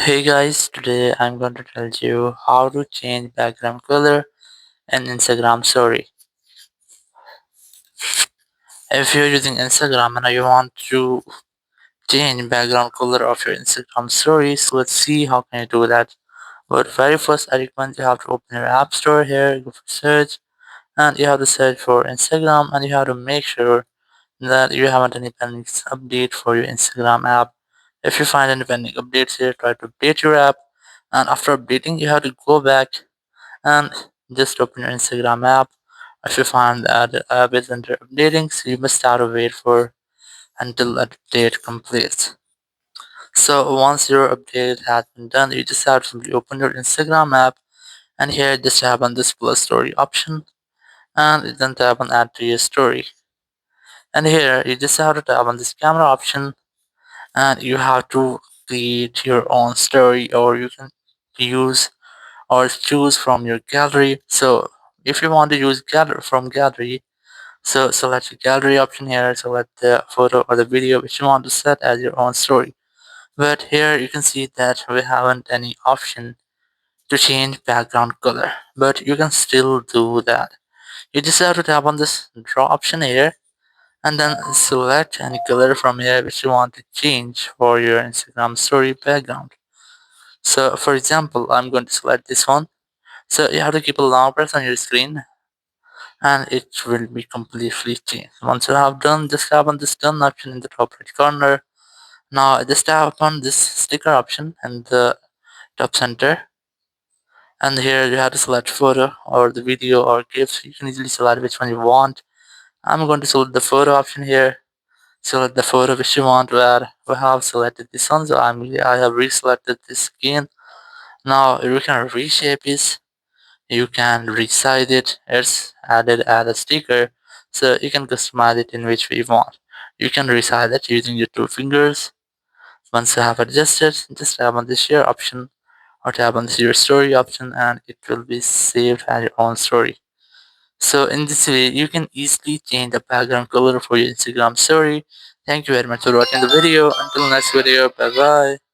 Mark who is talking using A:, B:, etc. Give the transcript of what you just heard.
A: Hey guys, today I'm going to tell you how to change background color in Instagram story. If you're using Instagram and you want to change background color of your Instagram stories, let's see how can you do that. But very first I recommend you have to open your app store here, go for search, and you have to search for Instagram and you have to make sure that you haven't any pending update for your Instagram app. If you find any pending updates here, try to update your app, and after updating you have to go back and just open your Instagram app. If you find that the app is under updating, so you must have to wait for until the update completes. So once your update has been done, you just have to simply open your Instagram app, and here just tap on this plus story option, and then tap on add to your story. And here you just have to tap on this camera option, and you have to create your own story, or you can use or choose from your gallery. So if you want to use gallery, so select the gallery option here, select the photo or the video which you want to set as your own story. But here you can see that we haven't any option to change background color, but you can still do that. You just have to tap on this draw option here and then select any color from here which you want to change for your Instagram story background. So for example, I'm going to select this one. So you have to keep a long press on your screen and it will be completely changed. Once you have done, just tap on this done option in the top right corner. Now just tap on this sticker option in the top center, and here you have to select photo or the video or GIF. You can easily select which one you want. I'm going to select the photo option here. Select the photo which you want to add. We have selected this one, so I have reselected this again. Now you can reshape it, you can resize it, it's add a sticker, so you can customize it in which way you want. You can resize it using your two fingers. Once you have adjusted, just tap on the share option or tap on the share story option and it will be saved as your own story. So in this way you can easily change the background color for your Instagram story. Thank you very much for watching the video. Until next video, bye bye.